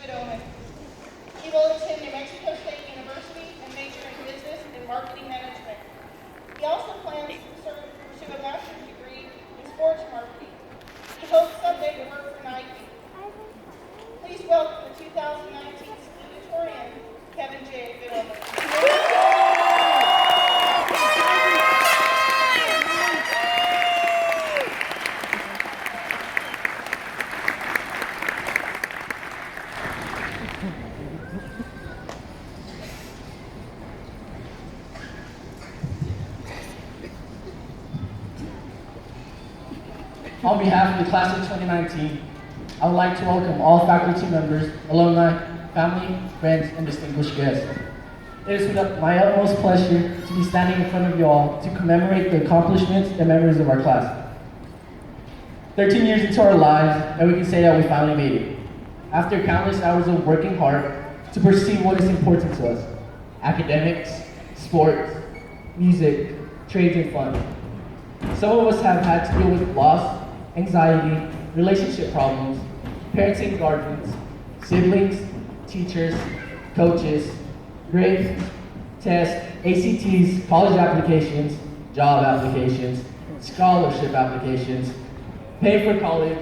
Owen. He will attend New Mexico State University and major in business and marketing management. He also plans to pursue a master's degree in sports marketing. He hopes someday to work for Nike. Please welcome the 2019 salutatorian, Kevin J. Goodall. On behalf of the class of 2019, I would like to welcome all faculty members, alumni, family, friends, and distinguished guests. It is with my utmost pleasure to be standing in front of you all to commemorate the accomplishments and memories of our class. 13 years into our lives, and we can say that we finally made it. After countless hours of working hard to pursue what is important to us: academics, sports, music, trades, and fun. Some of us have had to deal with loss, anxiety, relationship problems, parents and guardians, siblings, teachers, coaches, grades, tests, ACTs, college applications, job applications, scholarship applications, paying for college,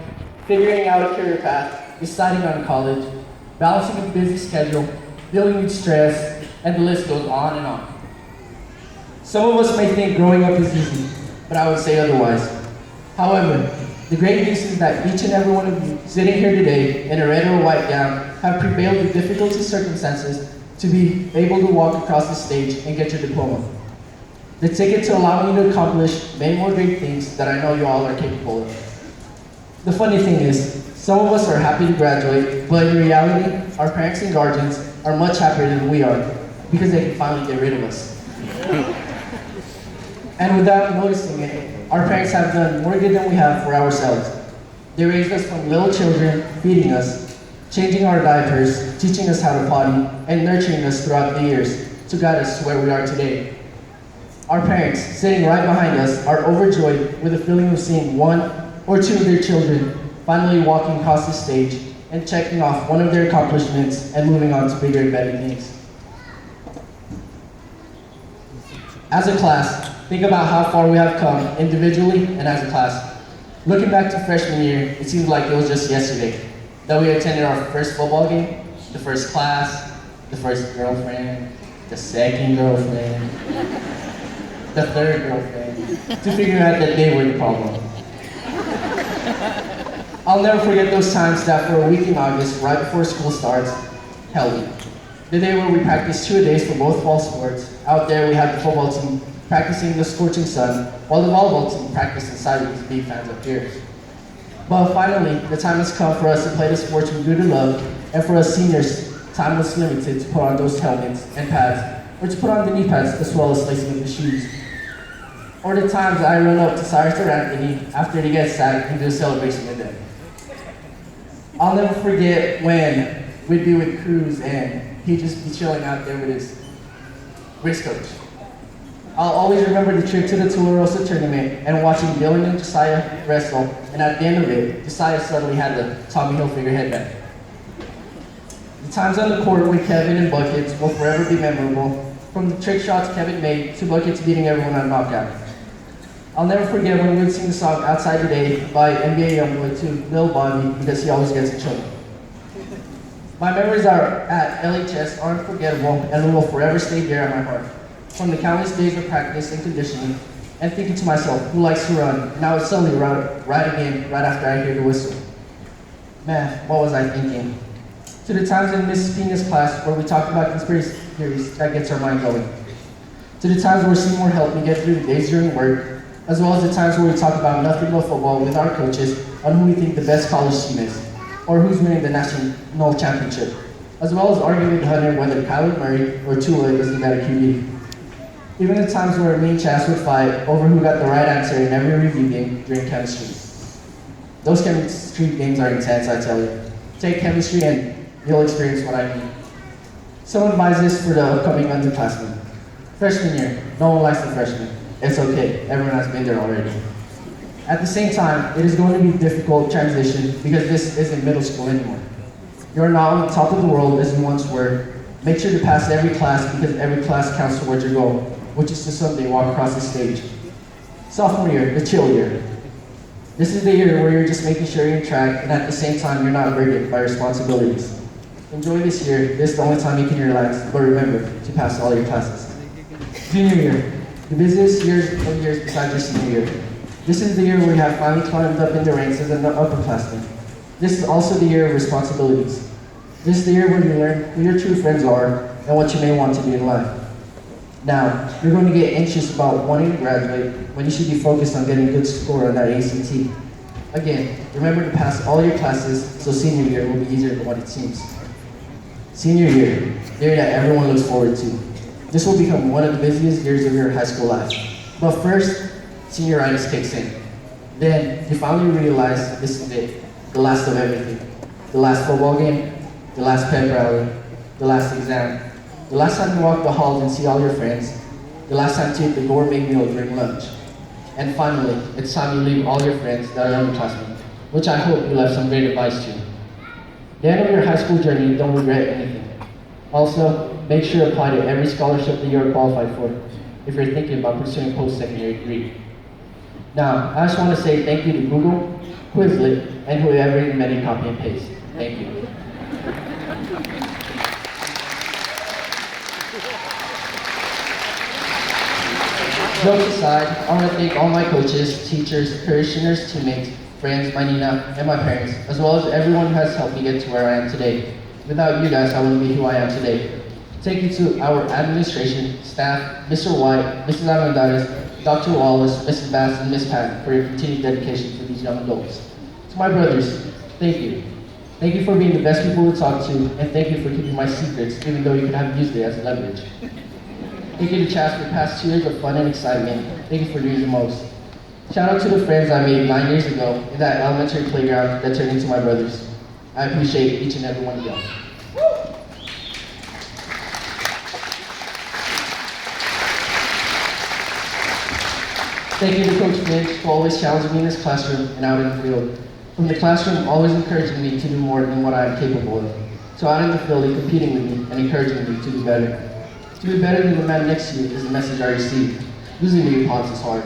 figuring out a career path, deciding on college, balancing a busy schedule, dealing with stress, and the list goes on and on. Some of us may think growing up is easy, but I would say otherwise. However, the great news is that each and every one of you sitting here today in a red or white gown have prevailed with difficult circumstances to be able to walk across the stage and get your diploma. The ticket to allowing you to accomplish many more great things that I know you all are capable of. The funny thing is, some of us are happy to graduate, but in reality, our parents and guardians are much happier than we are because they can finally get rid of us. And without noticing it, our parents have done more good than we have for ourselves. They raised us from little children, feeding us, changing our diapers, teaching us how to potty, and nurturing us throughout the years to guide us to where we are today. Our parents, sitting right behind us, are overjoyed with the feeling of seeing one or two of their children finally walking across the stage and checking off one of their accomplishments and moving on to bigger and better things. As a class, think about how far we have come individually and as a class. Looking back to freshman year, it seems like it was just yesterday that we attended our first football game, the first class, the first girlfriend, the second girlfriend, the third girlfriend, to figure out that they were the problem. I'll never forget those times that for a week in August, right before school starts, hell week. The day where we practiced 2-a-days for both fall sports. Out there we had the football team practicing in the scorching sun, while the volleyball team practiced inside with these big fans up here. But finally, the time has come for us to play the sports we grew to love, and for us seniors, time was limited to put on those helmets and pads, or to put on the knee pads as well as lacing up the shoes. Or the times I run up to Cyrus or Anthony after they get sacked and do a celebration with them. I'll never forget when we'd be with Cruz and he'd just be chilling out there with his race coach. I'll always remember the trip to the Tularosa tournament and watching Dylan and Josiah wrestle, and at the end of it, Josiah suddenly had the Tommy Hilfiger headband. The times on the court with Kevin and Buckets will forever be memorable, from the trick shots Kevin made to Buckets beating everyone on knockout. I'll never forget when we would sing the song Outside Today by NBA Youngboy to Lil Bobby because he always gets in trouble. My memories at LHS are unforgettable and will forever stay dear at my heart. From the countless days of practice and conditioning, and thinking to myself, who likes to run? And I would suddenly ride again right after I hear the whistle. Man, what was I thinking? To the times in Mrs. Pina's class where we talked about conspiracy theories that gets our mind going. To the times where Seymour helped me get through the days during work, as well as the times where we talk about nothing but football with our coaches on who we think the best college team is, or who's winning the national championship, as well as arguing with Hunter whether Kyler Murray or Tua is the better QB. Even the times where me and Chas would fight over who got the right answer in every review game during chemistry. Those chemistry games are intense, I tell you. Take chemistry and you'll experience what I mean. Some advices for the upcoming underclassmen. Freshman year, no one likes the freshmen. It's okay, everyone has been there already. At the same time, it is going to be a difficult transition because this isn't middle school anymore. You are not on the top of the world as you once were. Make sure to pass every class because every class counts towards your goal, which is to someday walk across the stage. Sophomore year, the chill year. This is the year where you're just making sure you're on track and at the same time you're not burdened by responsibilities. Enjoy this year. This is the only time you can relax, but remember to pass all your classes. Junior year, the busiest years besides your senior year. This is the year where you have finally climbed up in the ranks as an upperclassman. This is also the year of responsibilities. This is the year where you learn who your true friends are and what you may want to be in life. Now, you're going to get anxious about wanting to graduate when you should be focused on getting a good score on that ACT. Again, remember to pass all your classes so senior year will be easier than what it seems. Senior year, the year that everyone looks forward to. This will become one of the busiest years of your high school life. But first, senioritis kicks in. Then, you finally realize this is it, the last of everything. The last football game, the last pep rally, the last exam, the last time you walk the halls and see all your friends, the last time to eat the gourmet meal during lunch. And finally, it's time you leave all your friends that are underclassmen, which I hope you left some great advice to. The end of your high school journey, don't regret anything. Also, make sure to apply to every scholarship that you're qualified for if you're thinking about pursuing post-secondary degree. Now, I just want to say thank you to Google, Quizlet, and whoever invented copy and paste. Thank you. Jokes aside, I want to thank all my coaches, teachers, parishioners, teammates, friends, my Nina, and my parents, as well as everyone who has helped me get to where I am today. Without you guys, I wouldn't be who I am today. Thank you to our administration, staff, Mr. White, Mrs. Armendariz, Dr. Wallace, Mrs. Bass, and Ms. Patton for your continued dedication to these young adults. To my brothers, thank you. Thank you for being the best people to talk to, and thank you for keeping my secrets, even though you could have used it as leverage. Thank you to Chas for the past 2 years of fun and excitement. Thank you for doing the most. Shout out to the friends I made 9 years ago in that elementary playground that turned into my brothers. I appreciate each and every one of y'all. Thank you to Coach Finch for always challenging me in this classroom and out in the field. From the classroom, always encouraging me to do more than what I am capable of. To out in the field, and competing with me and encouraging me to do better. To be better than the man next to you is the message I received. Losing to your opponents is hard,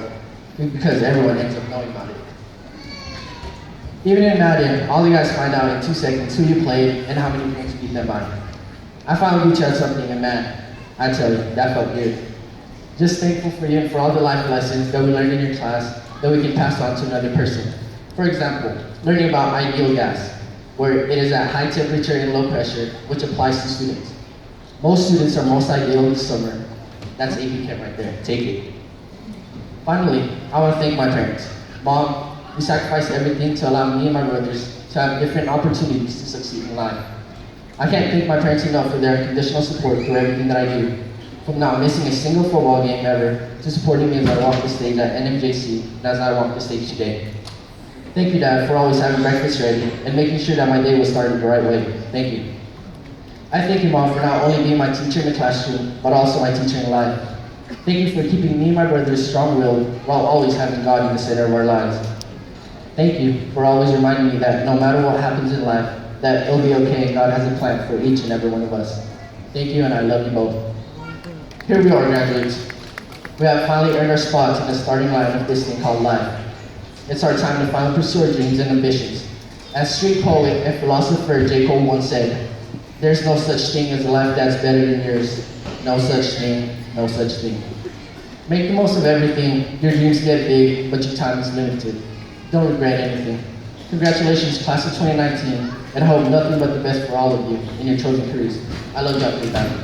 because everyone ends up knowing about it. Even in Madden, all you guys find out in 2 seconds who you played and how many games you beat them by. I finally beat you at something, and man, I tell you, that felt good. Just thankful for you and for all the life lessons that we learned in your class that we can pass on to another person. For example, learning about ideal gas, where it is at high temperature and low pressure, which applies to students. Most students are most ideal in the summer. That's AP Chem right there, take it. Finally, I want to thank my parents. Mom, you sacrificed everything to allow me and my brothers to have different opportunities to succeed in life. I can't thank my parents enough for their unconditional support through everything that I do. From not missing a single football game ever, to supporting me as I walk the stage at NMJC and as I walk the stage today. Thank you, Dad, for always having breakfast ready and making sure that my day was started the right way. Thank you. I thank you, Mom, for not only being my teacher in the classroom, but also my teacher in life. Thank you for keeping me and my brothers strong-willed while always having God in the center of our lives. Thank you for always reminding me that no matter what happens in life, that it'll be okay and God has a plan for each and every one of us. Thank you, and I love you both. Here we are, graduates. We have finally earned our spots in the starting line of this thing called life. It's our time to finally pursue our dreams and ambitions. As street poet and philosopher J. Cole once said, "There's no such thing as a life that's better than yours. No such thing, no such thing." Make the most of everything. Your dreams get big, but your time is limited. Don't regret anything. Congratulations, class of 2019, and I hope nothing but the best for all of you in your chosen careers. I love y'all, Family.